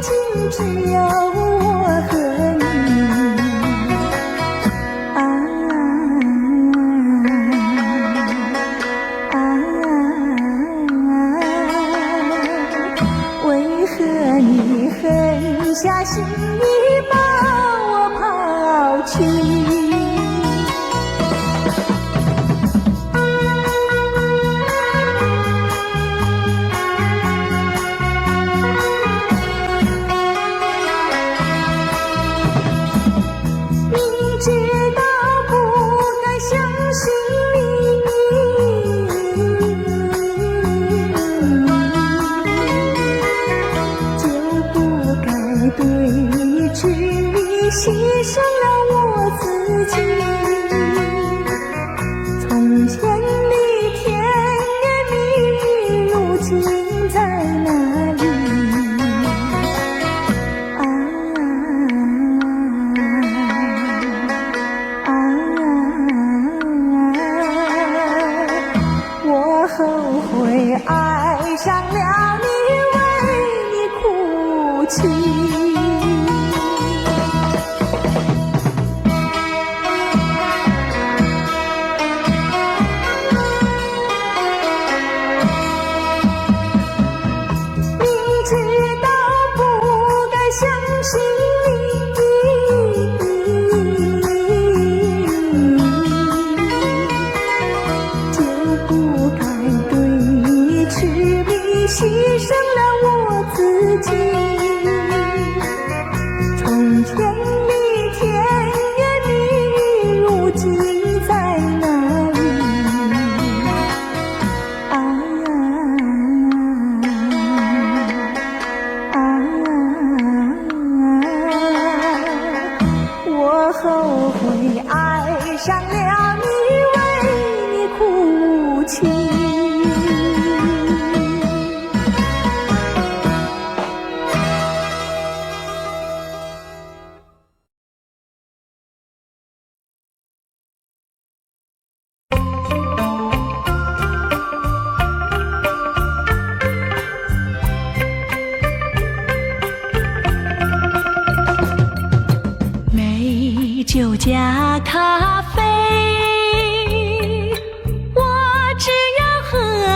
竟只有我和你为何你狠下心意把我抛弃？牺牲了我自己，从前的甜言蜜语，如今在哪里？我后悔爱上了你，为你哭泣。牺牲了我自己，从前的甜言蜜语，如今在哪里？我后悔爱上了你，为你哭泣。酒加咖啡，我只要喝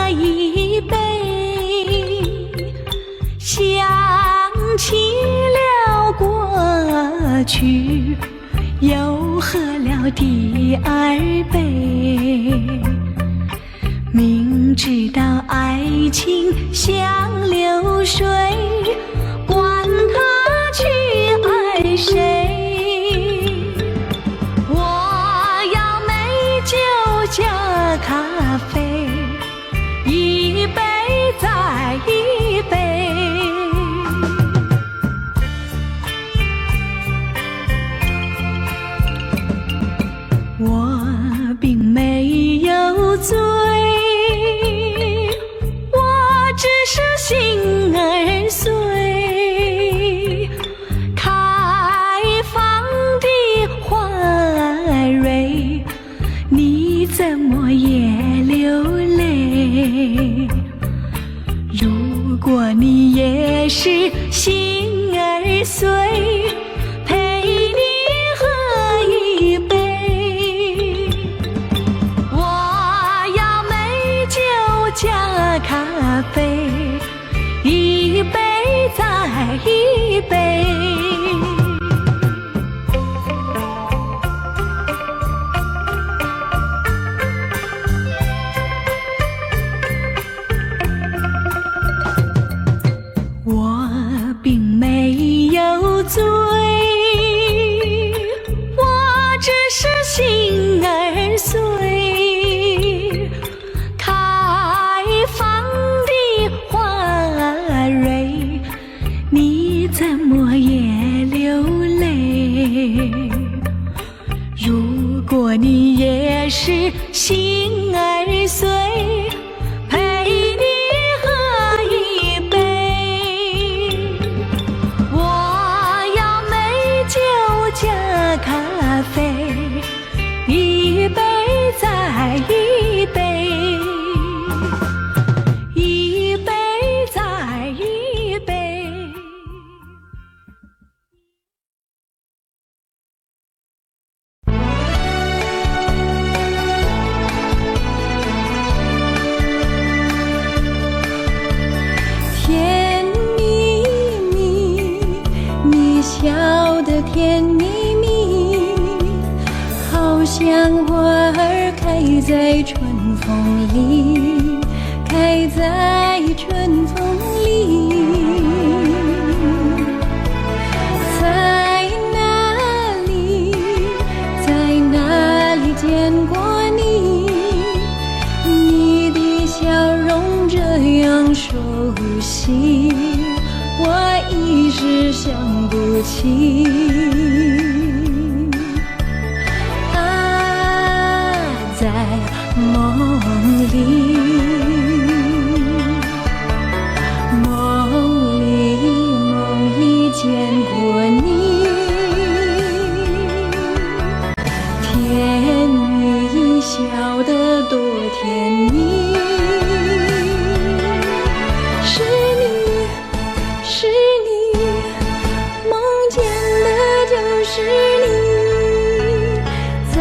一杯，想起了过去，又喝了第二杯。明知道爱情像流水，管他去爱谁，加咖啡，一杯再一杯。我并没有醉，我只是心儿碎。开放的花蕊，你怎么也流泪？如果你也是心儿碎，陪你喝一杯。我要美酒加咖啡，一杯再一杯。我并没有醉，我只是心儿碎。开放的花蕊，你怎么也流泪？如果你也是心儿碎，咖啡，一杯再一杯，一杯再一杯。甜蜜蜜，好像花儿开在春风里，开在春风里。在哪里，在哪里见过你？你的笑容这样熟悉，我一时想不起。啊，在梦里，梦里见过你，天语笑得多甜蜜。是你，是你，梦见的就是你。在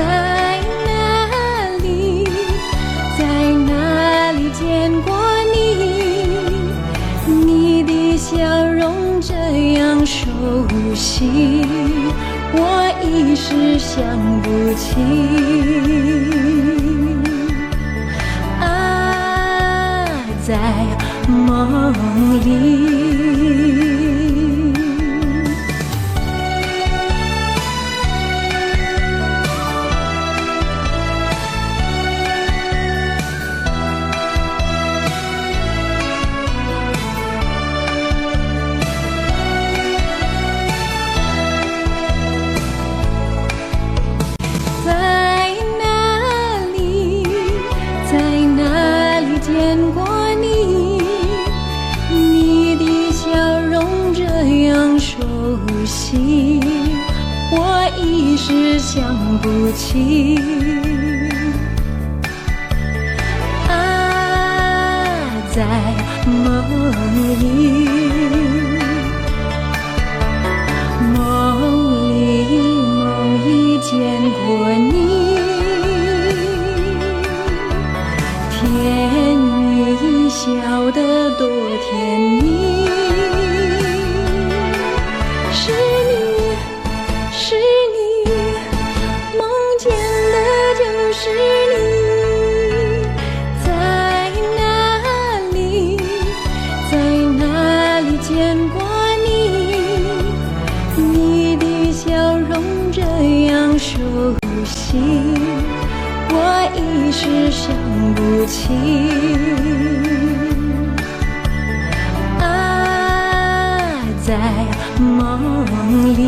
哪里，在哪里见过你？你的笑容这样熟悉，我一时想不起。啊，在梦里。在哪里，在哪里见过你？你的笑容这样熟悉，我一时想不起。啊，在梦里，梦里见过你，天语笑得多甜蜜。是你，是你，梦见的就是你。在哪里，在哪里见过你？你的笑容这样熟悉，我一时想不起。啊，在梦里。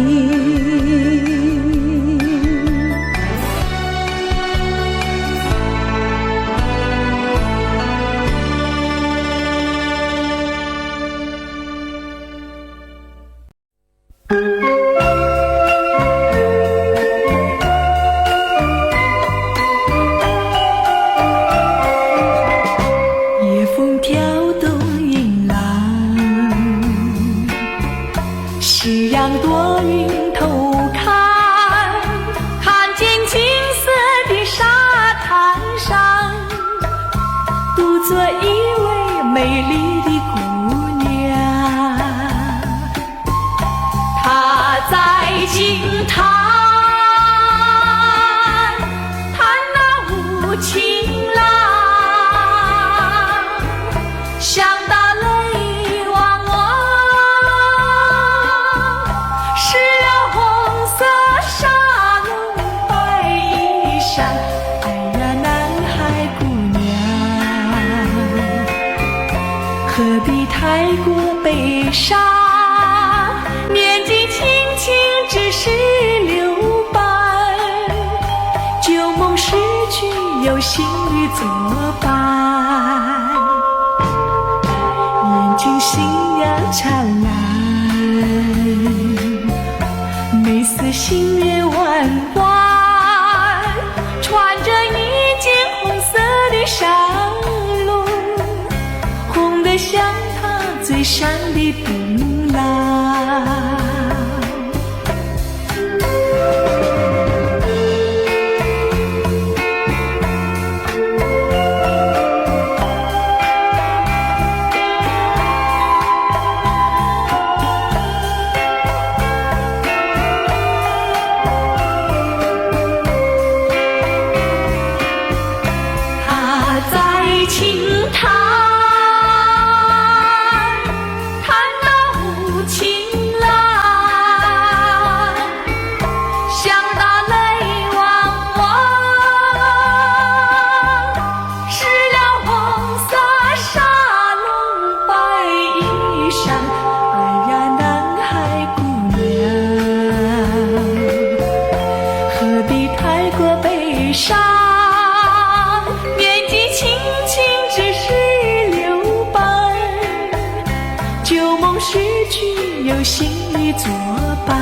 夜风挑动云浪，夕阳躲云头看，看见金色的沙滩上，独坐一位美丽的姑娘。她在轻弹，弹那无情郎，想打泪汪汪，湿了红色纱笼白衣裳。哎呀，男孩姑娘，何必太过悲伤？年纪轻轻只是6般，旧梦逝去有新侣作伴。眼睛星阳灿烂，美似心愿弯弯，穿着一件红色的纱笼，红得像她嘴上的槟榔。上，年纪轻轻只是6般，旧梦逝去有新意作伴。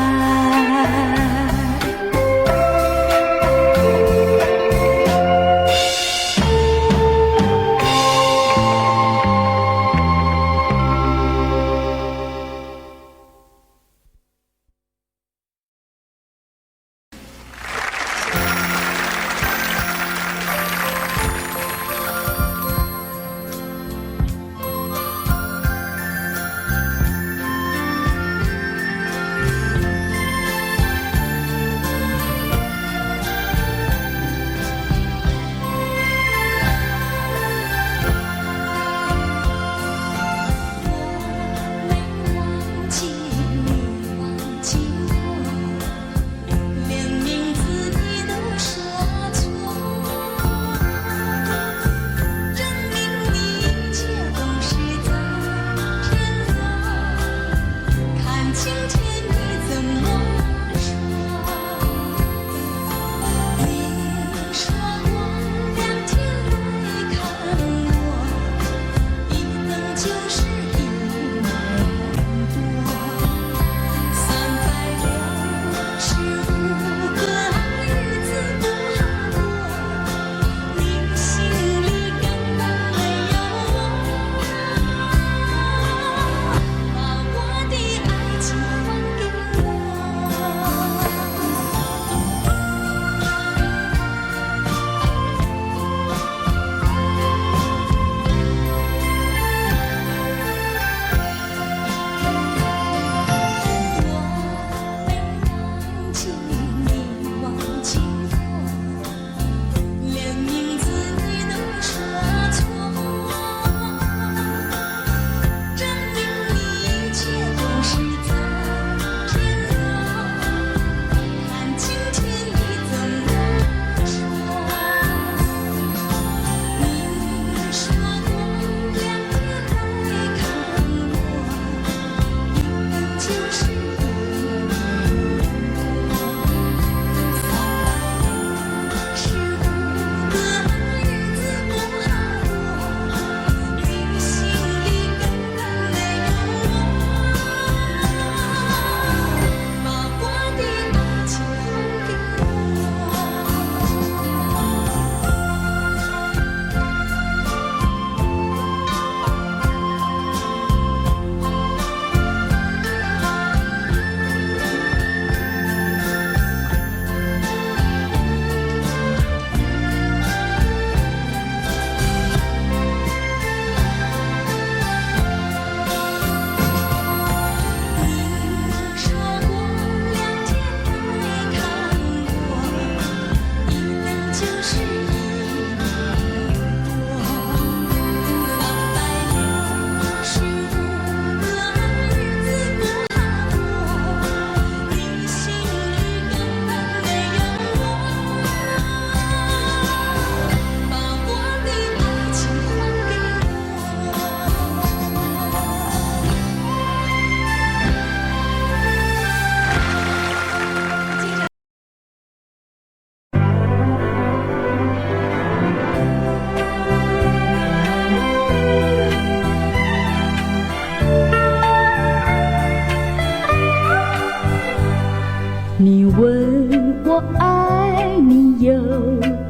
你问我爱你有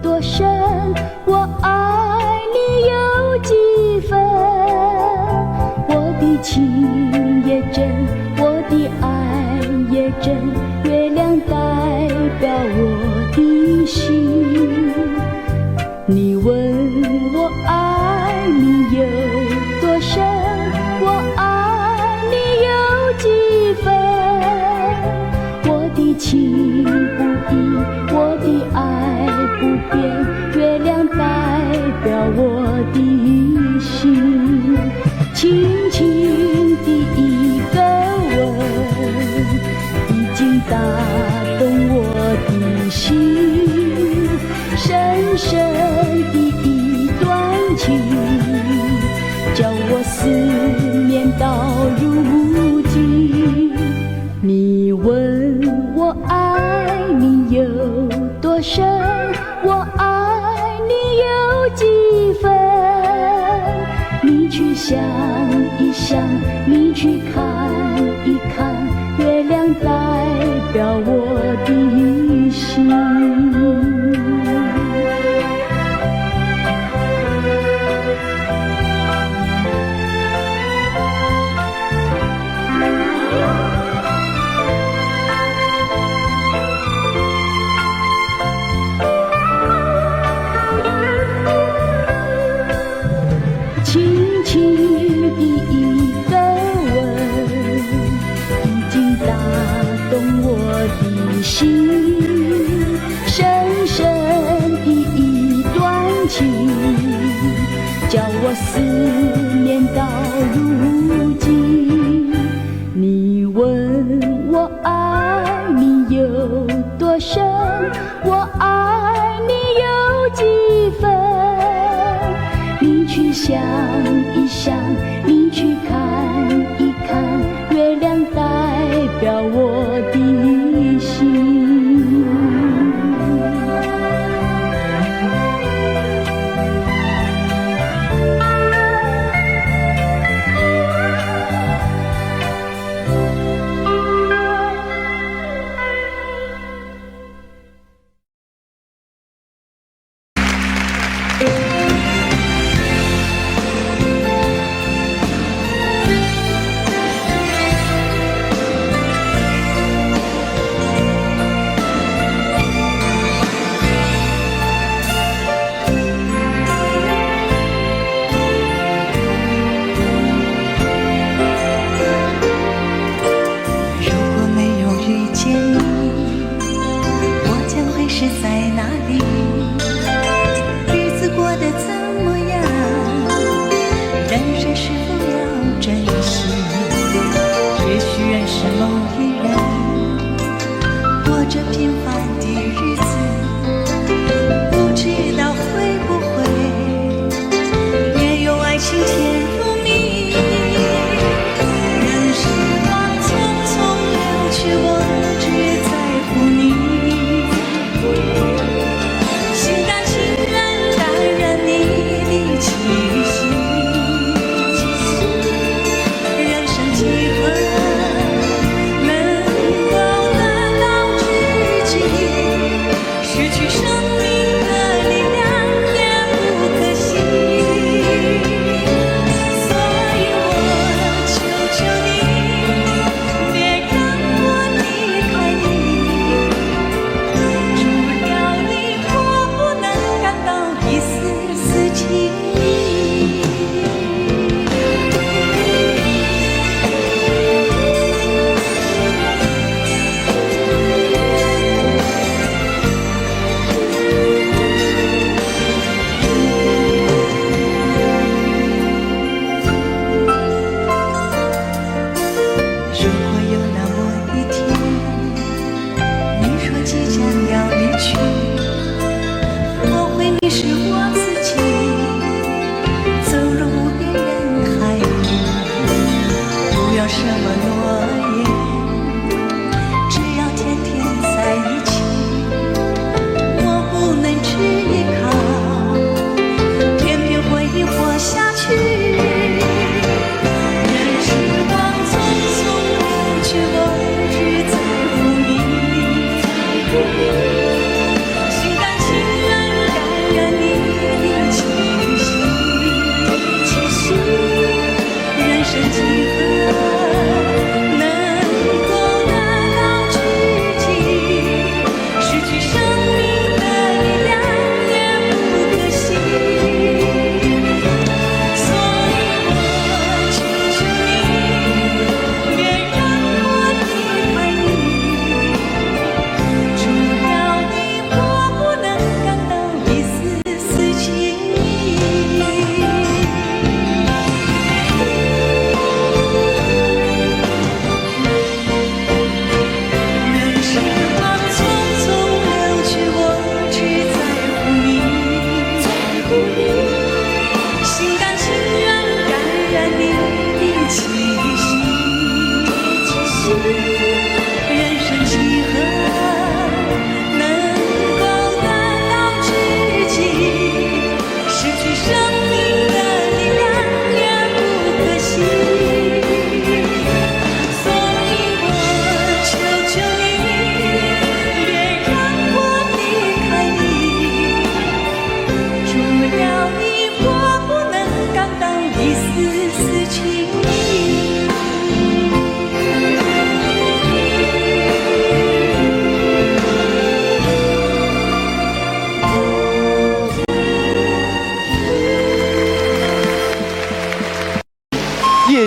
多深，我爱你有几分？我的情也真，我的爱也真，月亮代表我的心。你问我爱你有多深，我爱你有几分？我的情不移，我的爱不变，月亮代表我的心。轻轻的一个吻，已经打动我的心。深深的一段情，叫我思念到如今。你问我爱你有多深，我爱想，你去看一看，月亮代表我的心。轻轻的一个吻，已经打动我的心，深深的一段情，叫我思念到如今。你问我爱你有多深，我爱你有几分？你去想一想，你去看一看，月亮代表我的心。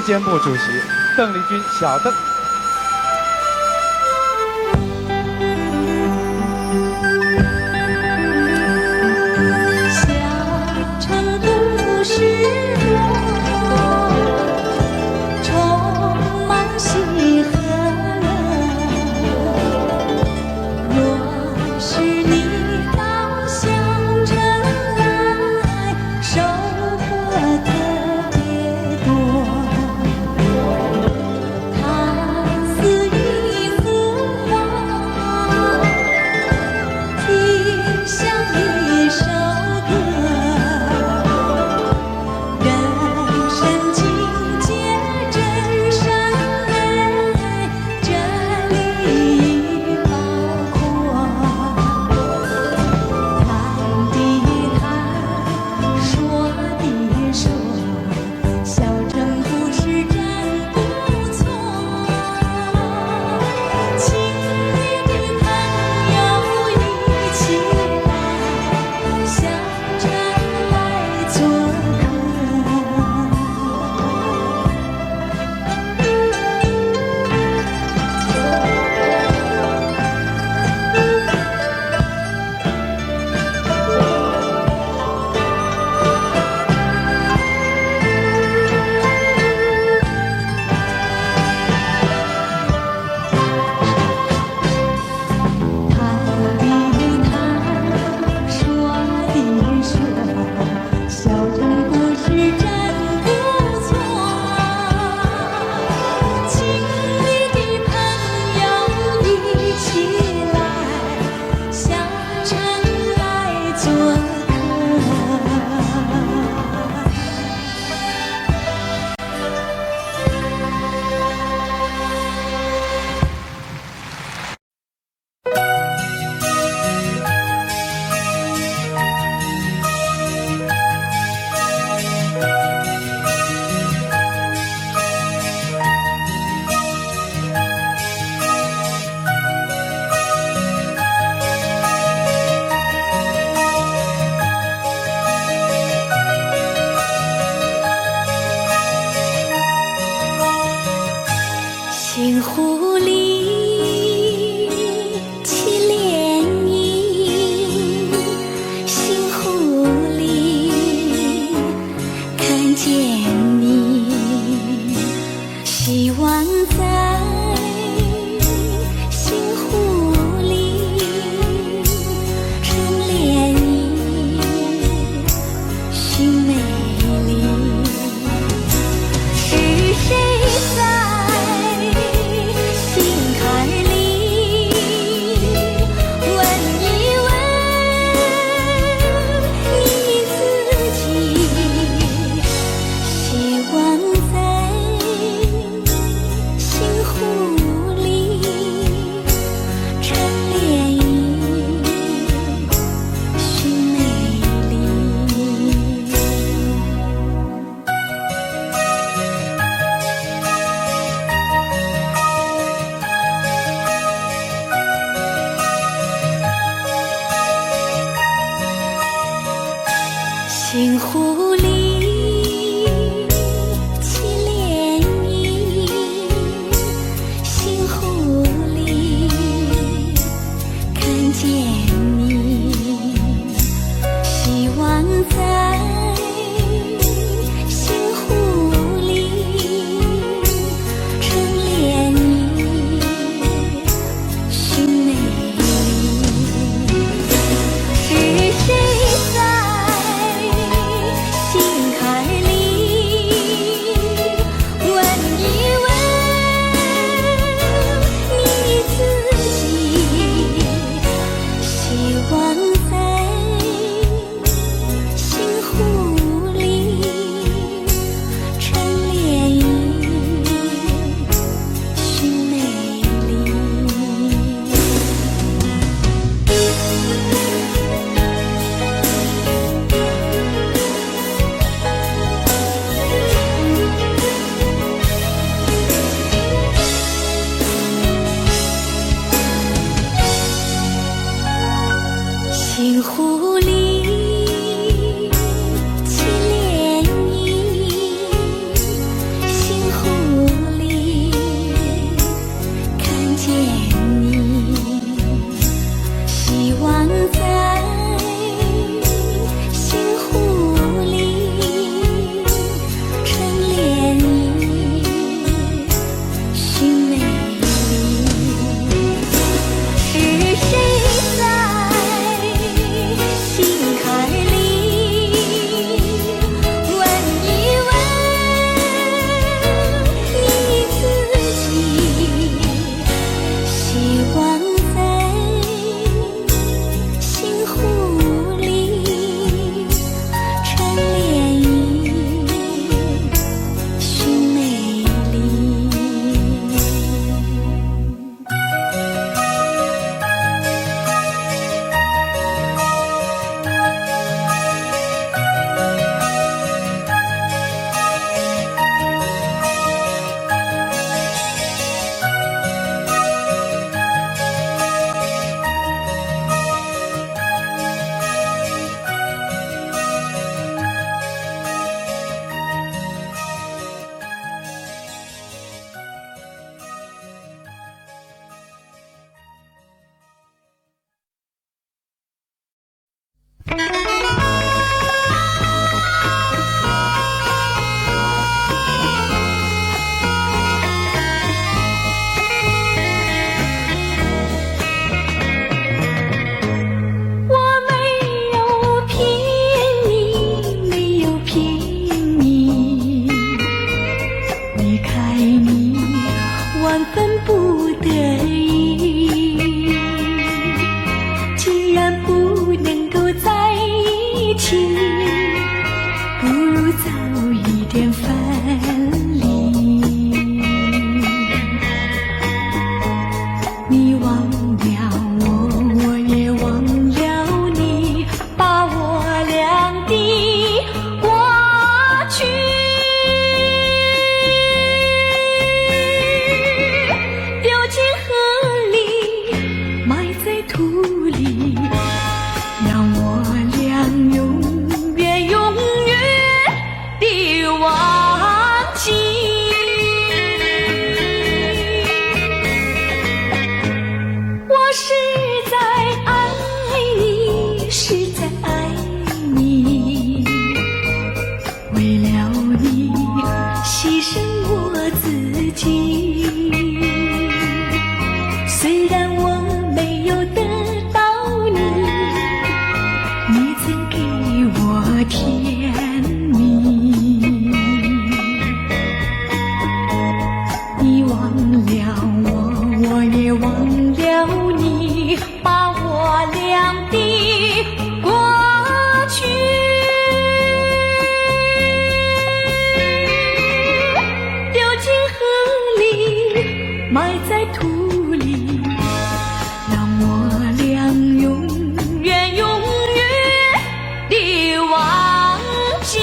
监部主席邓丽君小邓。星湖里起涟漪，星湖里看见你，希望在星湖里成涟漪，寻美丽。是谁在心坎你忘了我，我也忘了你，把我俩的过去丢进河里，埋在土里，让我俩永远永远地忘记。我实在爱你，实在爱你，为了你牺牲我自己。虽然我没有得到你，你曾给我甜蜜。你忘了我，我也忘了你，把我俩的过去丢进河里，埋在土里，让我俩永远永远地忘记。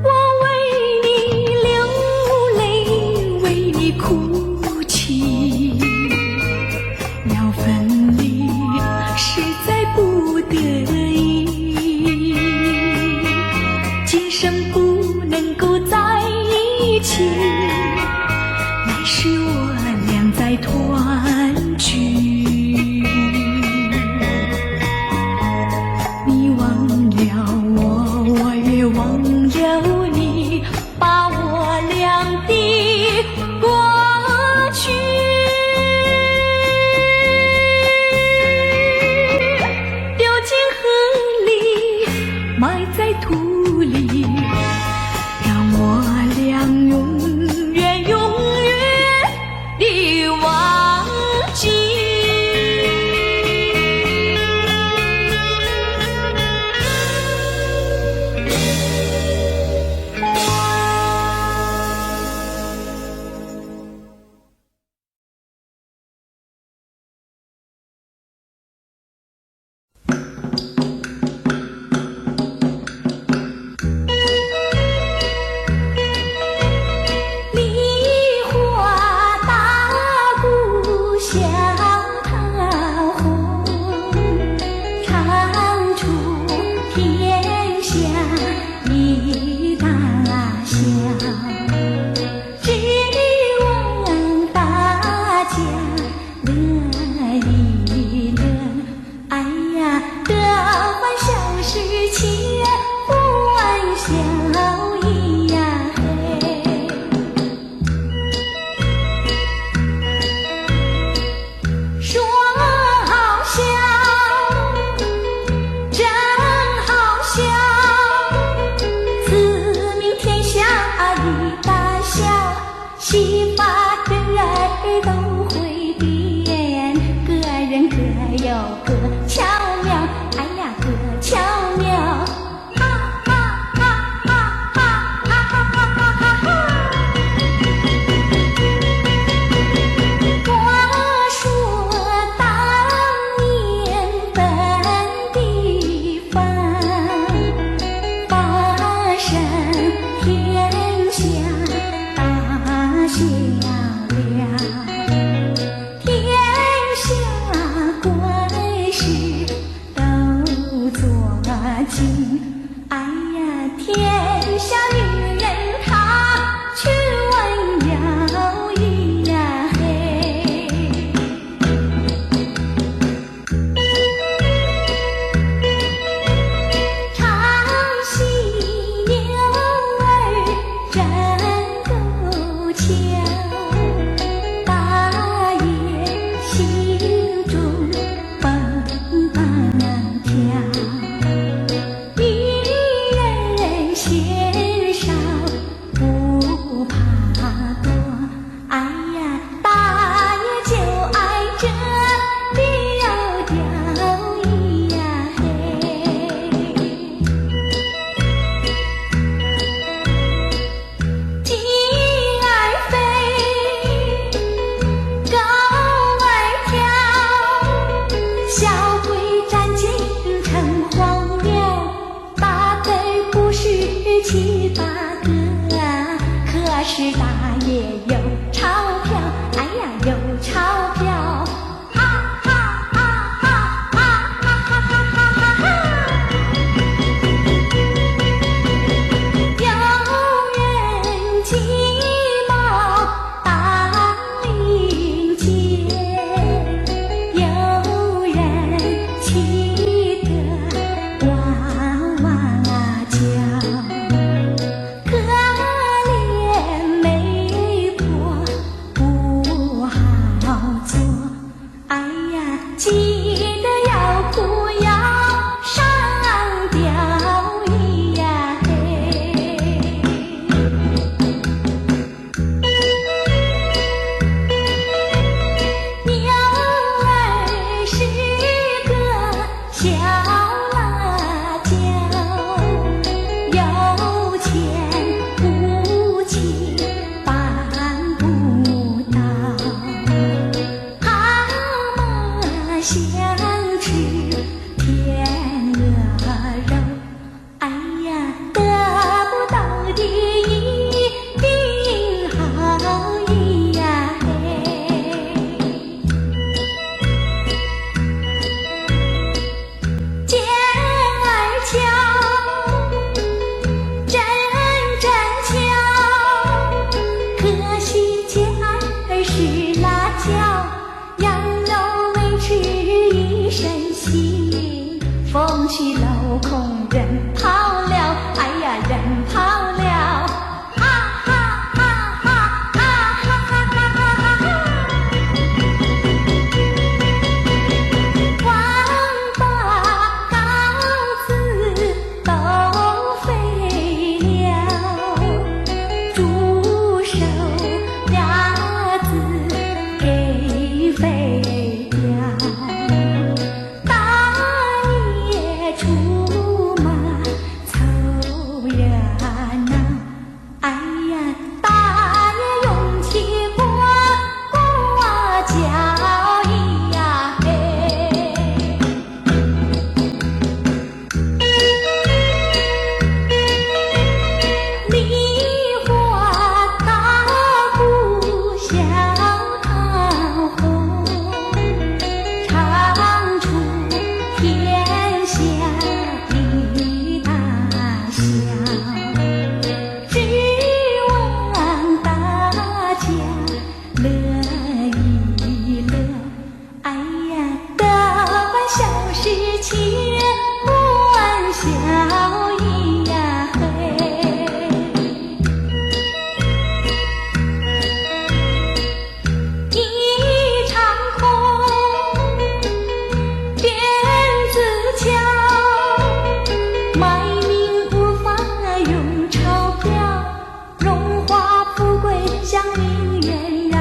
我为你流泪，为你哭泣，要分离实在不得已，今生不能够在一起，来世我俩再团聚。你忘了我，我也忘了你，把我俩的过去丢进河里，埋在土里，让我俩永远永远地忘记。梨花大鼓小桃红，唱出天下一大笑，只望大家乐一乐。哎呀，得欢笑是千不玩笑意呀嘿。说好笑，真好笑，自明天下一大笑，戏法个儿都会变，个人各有各巧妙，哎呀各巧妙，哈哈哈哈哈哈哈哈哈哈。我说当年本地方，发生天下大笑了，天下怪事都做尽。哎呀，天下女人她去问摇一呀嘿。唱戏牛儿真够俏，大西镂空，人跑了，哎呀，人跑了，啊哈哈哈，啊哈哈哈哈哈！王八羔子都飞了，猪手鸭子给飞了。出马凑热闹，哎呀，大爷用起跛脚咿呀嘿，梨花大鼓响堂红，唱出天下的大笑，指望大家乐一乐，哎呀，得欢笑是千欢笑咿呀嘿，一场空鞭子敲，卖命无法用钞票，荣华富贵向命运绕，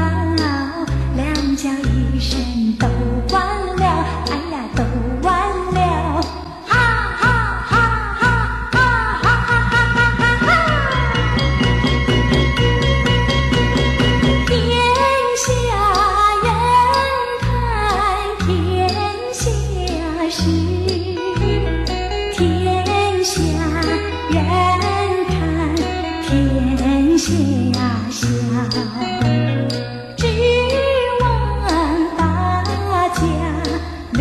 两脚一伸都完了，哎呀，都完了，哈哈哈哈哈哈哈哈哈哈！天下人看天下事，天下人看天下笑，指望大家乐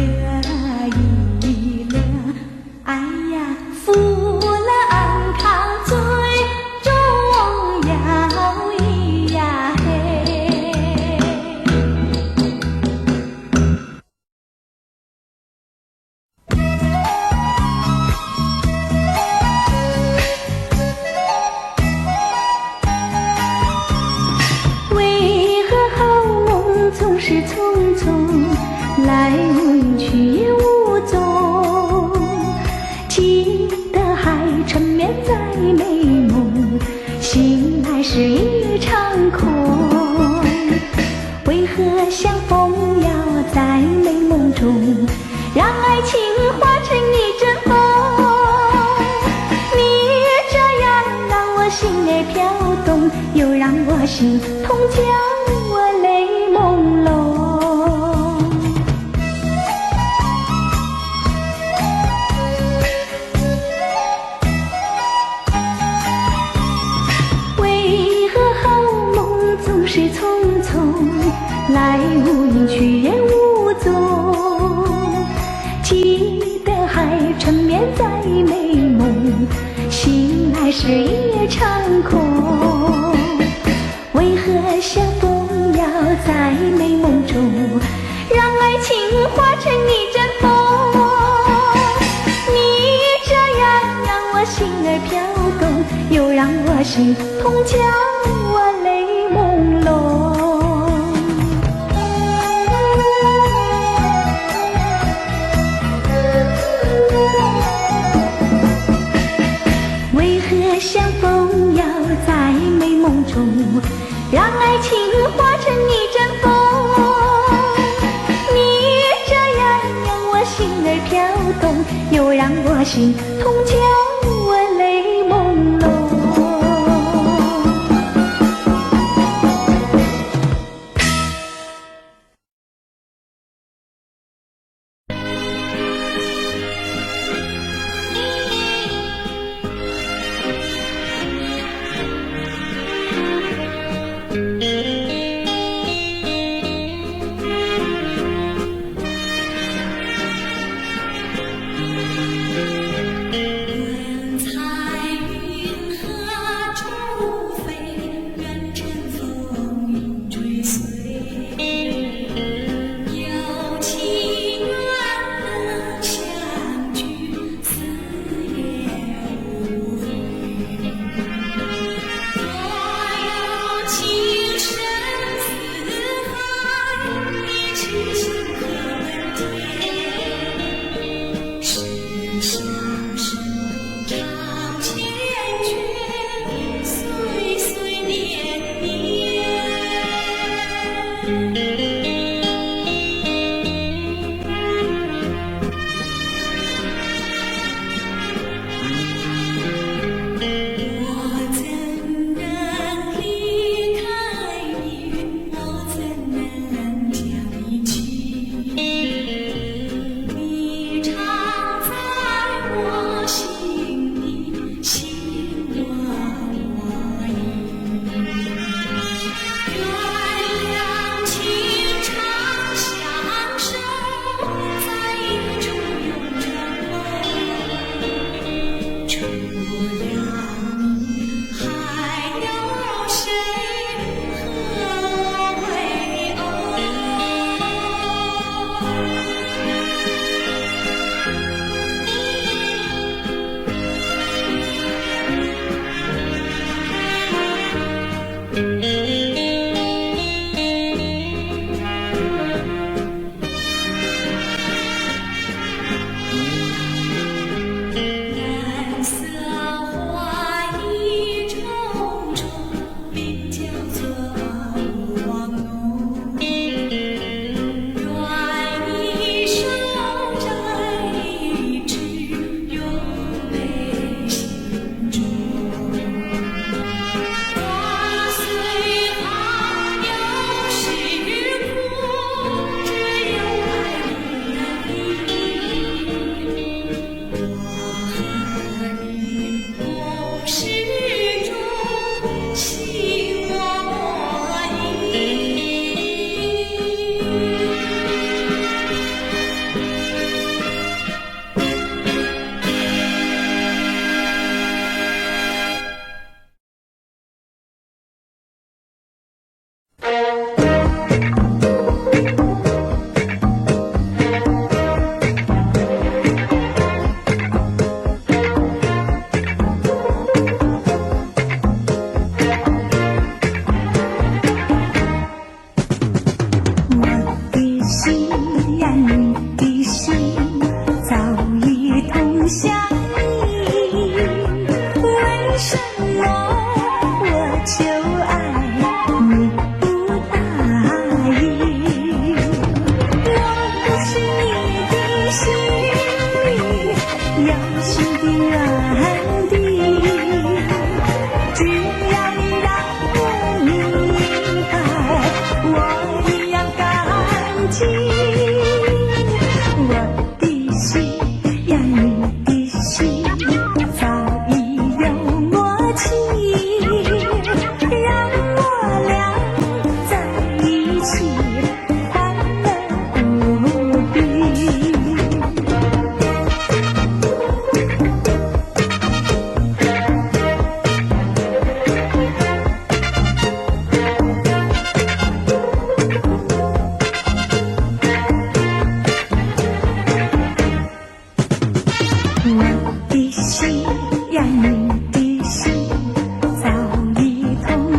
一乐，哎呀，富乐安康最重要咿呀嘿。为何好梦总是匆匆，来无影去也无踪，记得还沉眠在美梦，醒来是一场空。为何相逢要在美梦中，让爱情化成一阵风？你这样让我心儿飘动，又让我心痛，叫我泪朦胧。为何好梦总是匆匆，来无影去也无踪？记得还沉眠在美梦，醒来是一场空。为何相逢要在美梦中，让爱情化成一阵风？你这样让我心儿飘动，又让我心痛，叫我泪朦胧。为何相逢要在美梦中，让爱情化成一阵风？你这样让我心儿飘动，又让我心痛，叫我泪朦胧。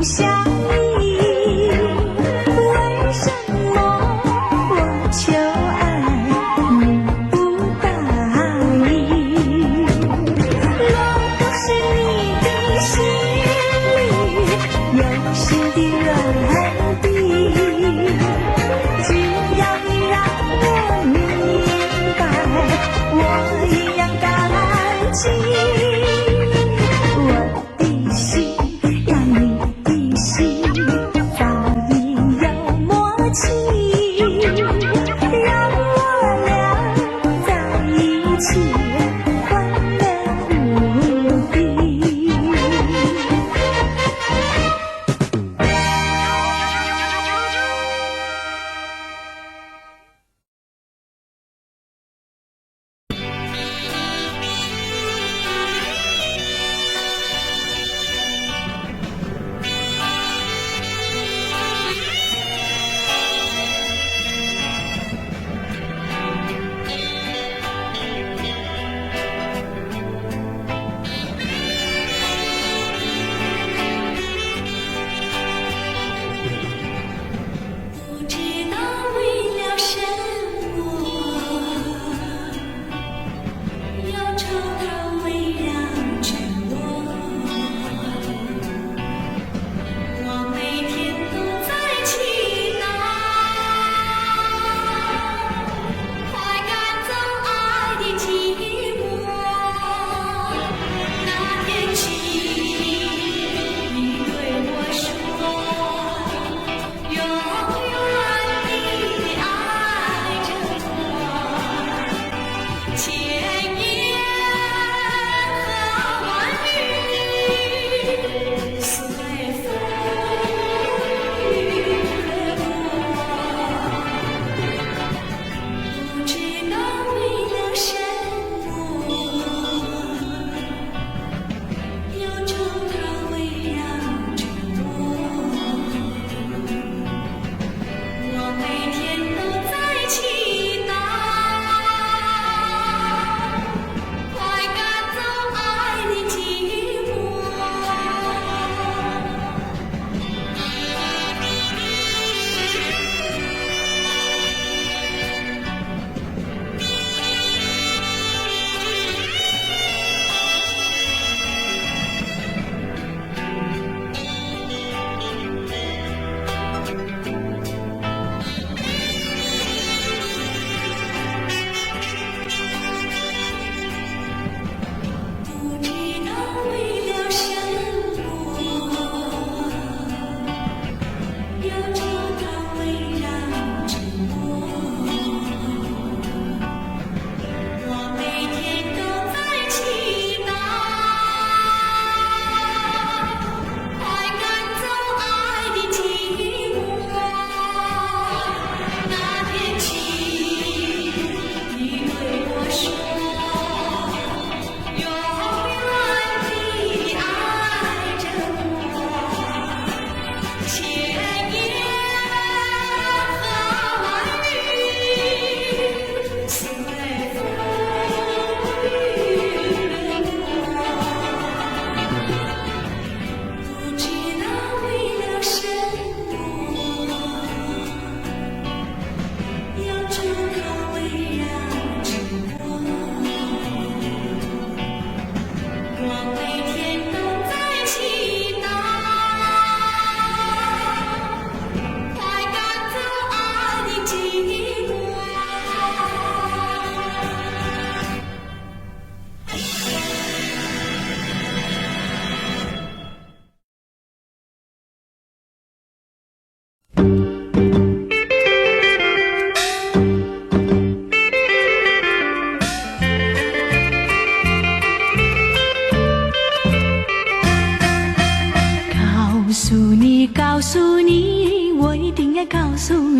相依，为什么？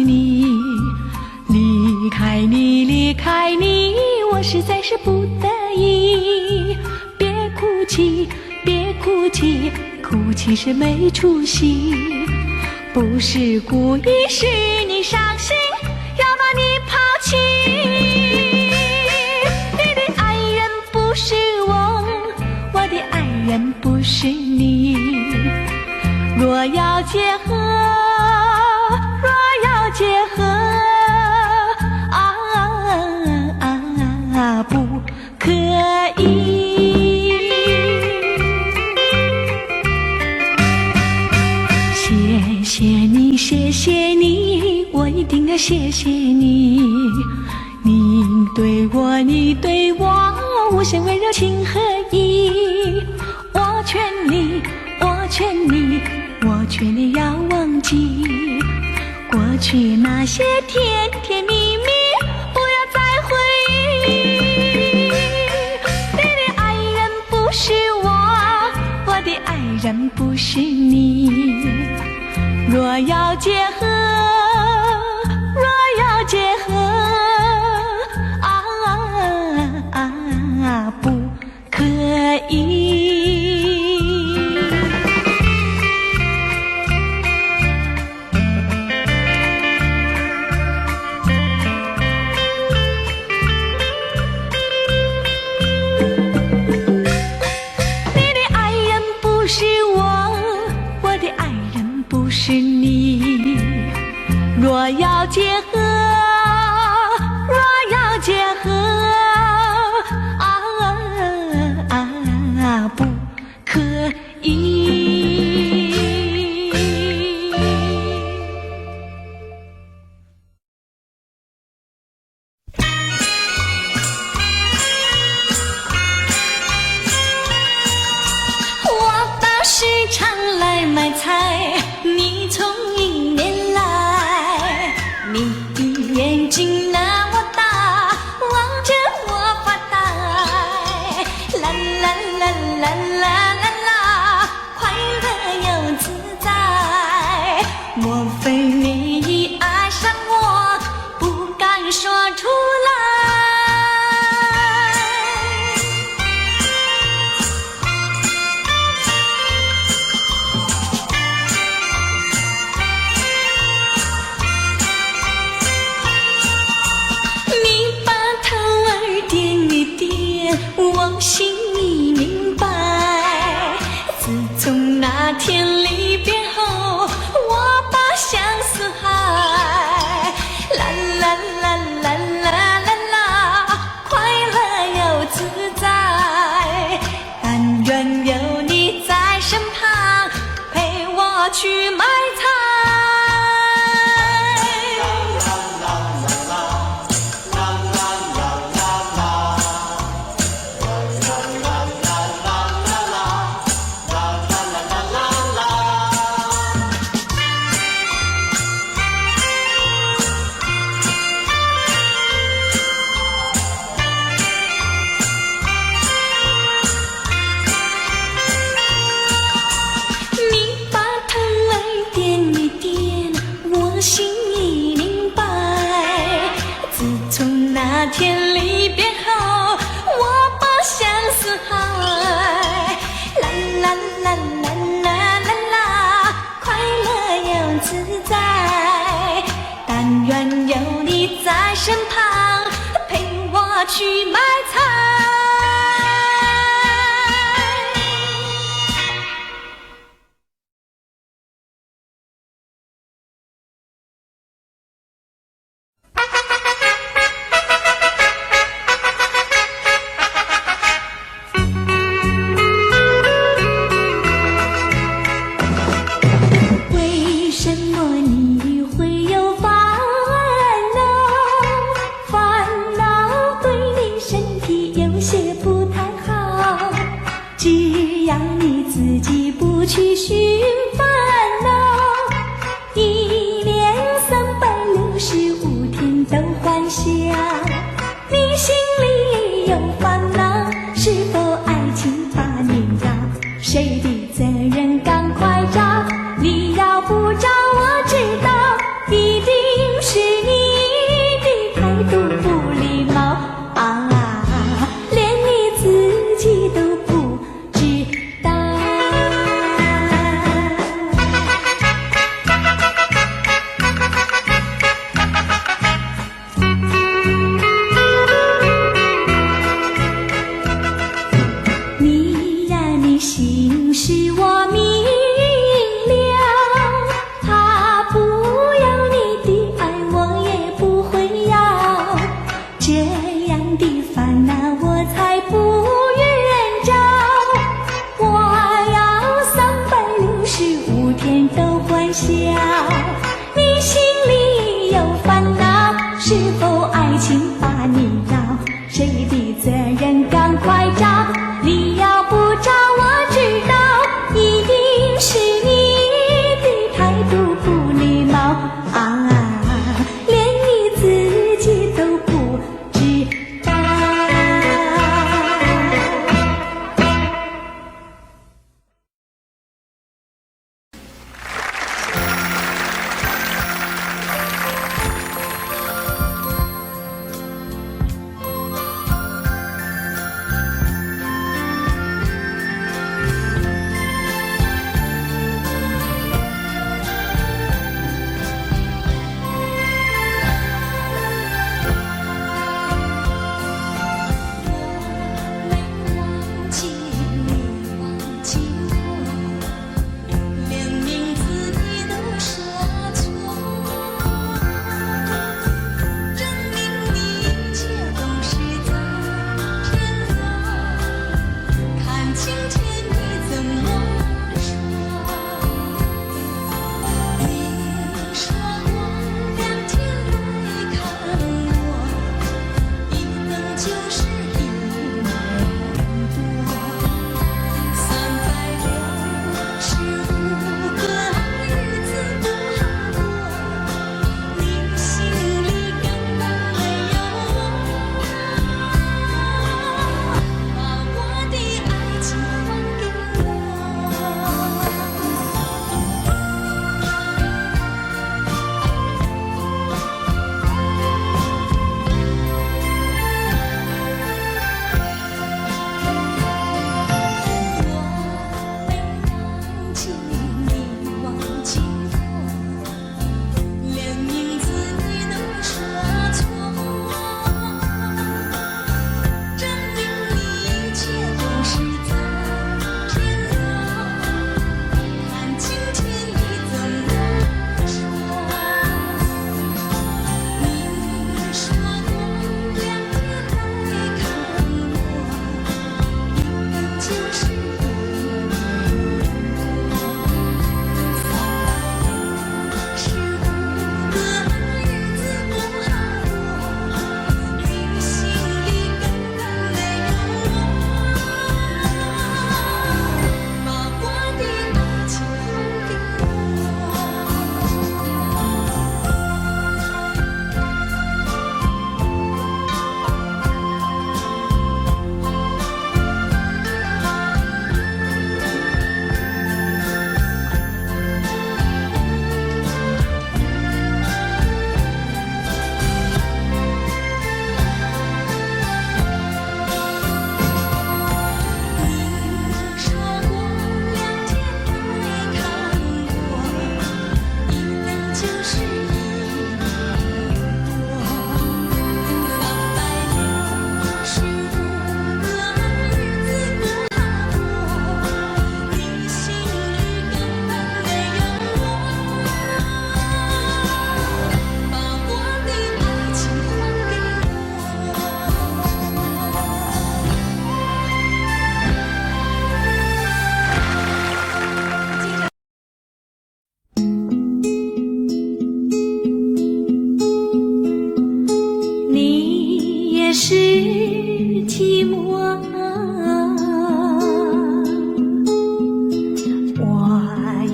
你。离开你，离开你，我实在是不得已。别哭泣，别哭泣，哭泣是没出息。不是故意使你伤心，要把你抛弃。你的爱人不是我，我的爱人不是你。若要结合，若要结合，不可以。谢谢你，谢谢你，我一定要谢谢你。你对我，你对我，无限温柔情和义。我劝你，我劝你，我劝你要忘记过去那些甜甜蜜蜜，不要再回忆。不是我，我的爱人不是你。若要结合，若要结合，不可以。若要结合，若要结合，不可以。我到市场来买菜，你从迎面来，你的眼睛那么大，望着我发呆。啦啦啦啦啦啦啦，快乐又自在。莫非你已爱上我，不敢说出来？我心里明白，自从那天离别后，我把相思海。啦啦啦啦啦啦啦，快乐又自在。但愿有你在身旁，陪我去买菜。那天离别后，我把相思海。啦啦啦啦啦啦啦，快乐又自在。但愿有你在身旁，陪我去买菜。烦恼对你深爱情把你绕，谁的责任赶快找，你要不找我知道，一定是你的态度不礼貌啊，连你自己都不知道。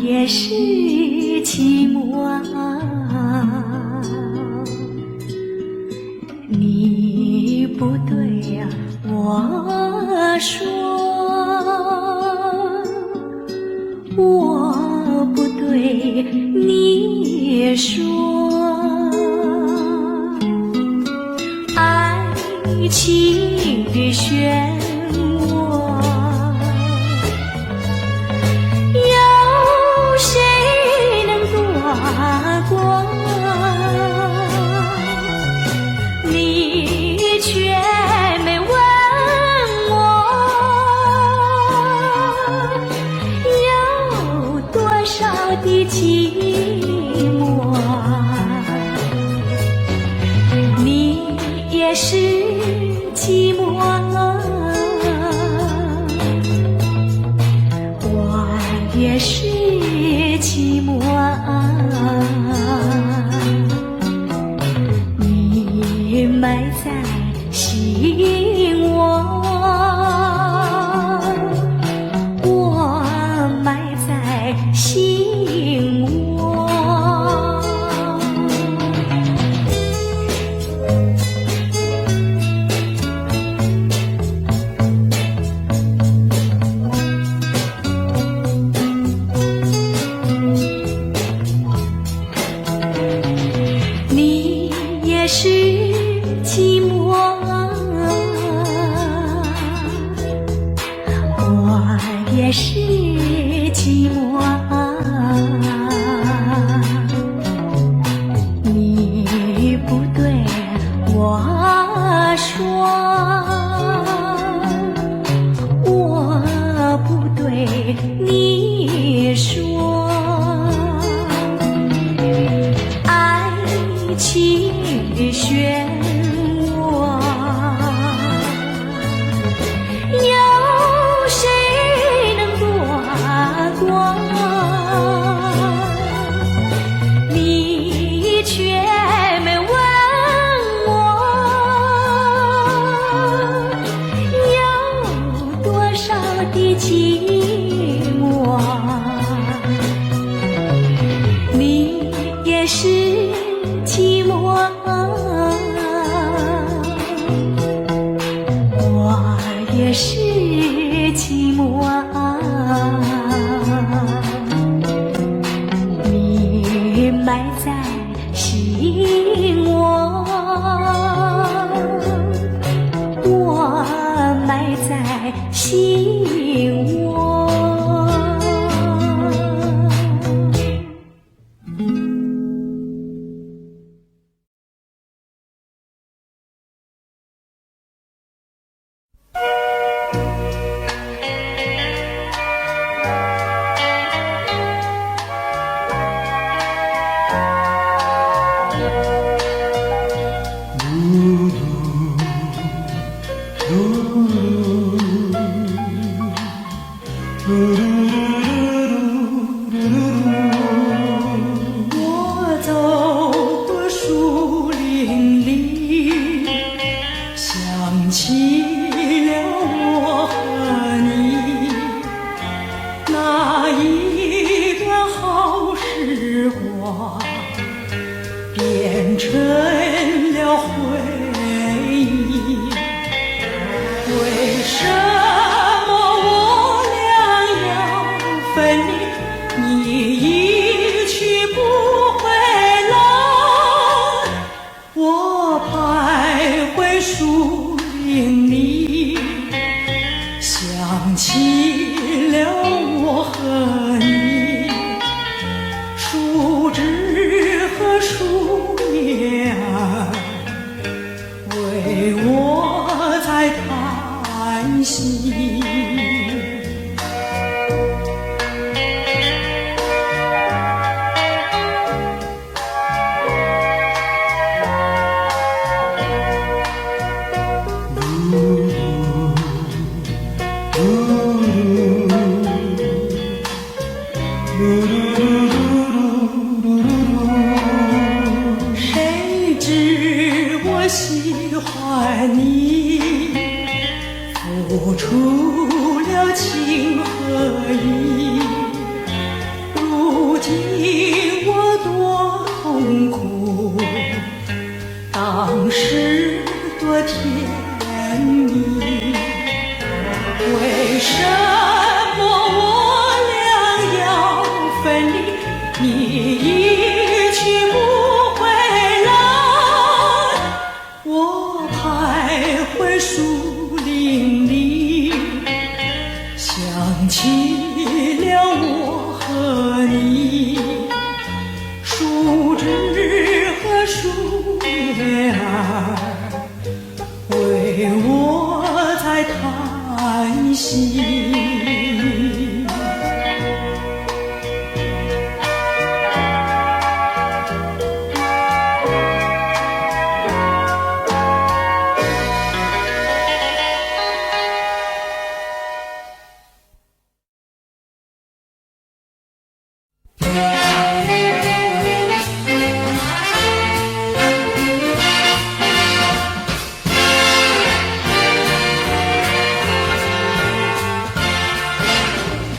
也是寂寞啊，你不对呀，我说我不对，你说爱情的漩涡。你却没问我有多少的寂寞，你也是寂寞，我也是寂寞。你没也是寂寞啊，我也是寂寞啊，你不对我说，我不对你说，爱情漩涡，有谁能躲过？你却没问我，有多少的寂寞？你也是寂寞啊，我也是寂寞啊，你埋在心窝，我埋在心窝。我走过树林里，想起了我和你那一段好时光，变成了回忆。为什么我俩要分离？你一去不回来，我徘徊树林里，想起了我和你，树枝和树叶为我在叹息。谁知我喜欢你，付出了情和义，如今我多痛苦，当时多甜蜜。为什么我俩要分离？你一去不回来，我徘徊树林里，想起了我和你，树枝和树叶为我在叹息。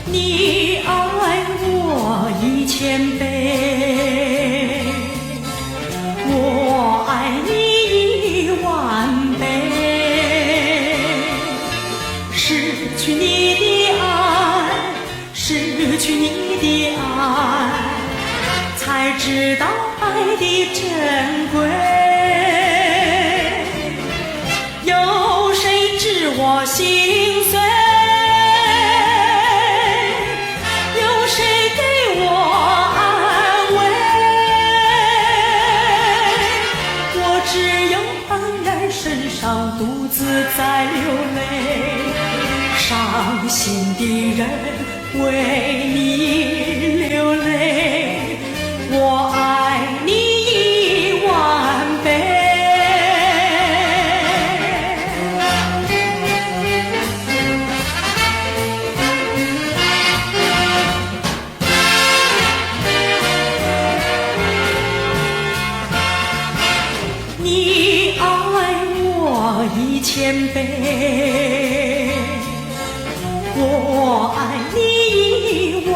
你爱我1000倍，我爱你10000倍。失去你的爱，失去你的爱，才知道爱的珍贵。只有黯然神伤，独自在流泪。伤心的人为你流泪，我爱你10000倍。你爱我1000倍，我爱你10000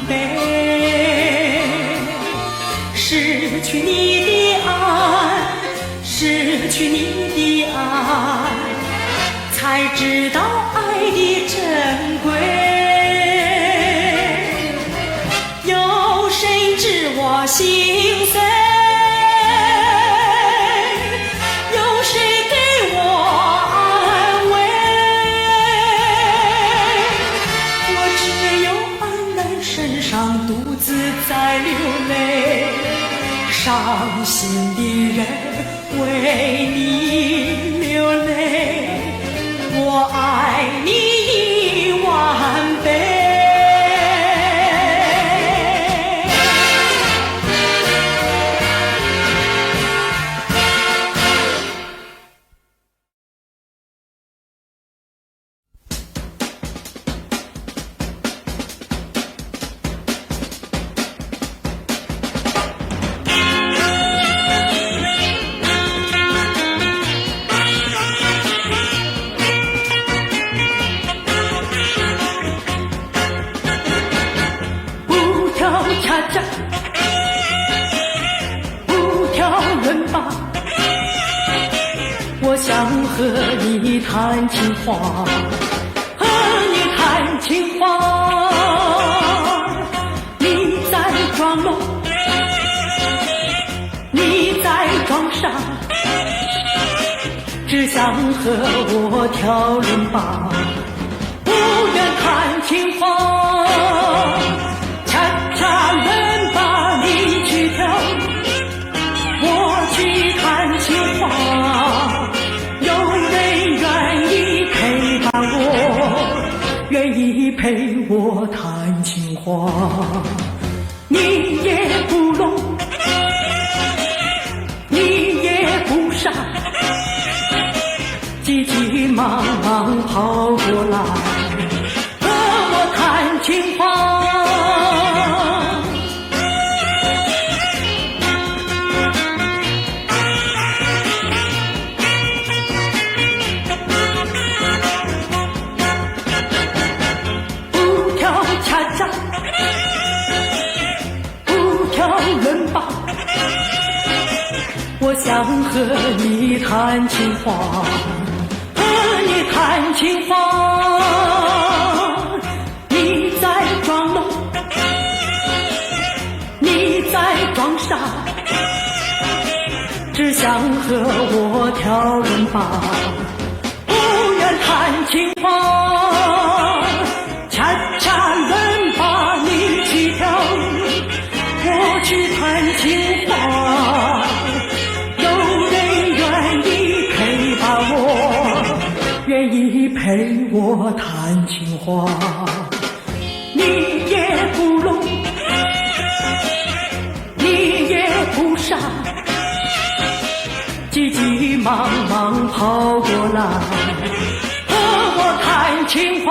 倍。失去你的爱，失去你的爱，才知道爱的珍贵。有谁知我心碎？独自在流泪，伤心的人为你流泪，我爱你10000倍。恰恰不挑人吧，我想和你谈情话，和你谈情话。你在装聋，你在装傻，只想和我挑人吧，不愿谈情话。恰人把你去挑，我去谈情话。有人愿意陪伴我，愿意陪我谈情话。你也不聋，你也不傻，急急忙忙跑过来和我谈情话。我想和你谈情话，和你谈情话。你在装聋，你在装傻，只想和我挑人吧，不愿谈情话。恰恰人把你去挑，我去谈情话。愿意陪我谈情话，你也不聋，你也不傻，急急忙忙跑过来和我谈情话。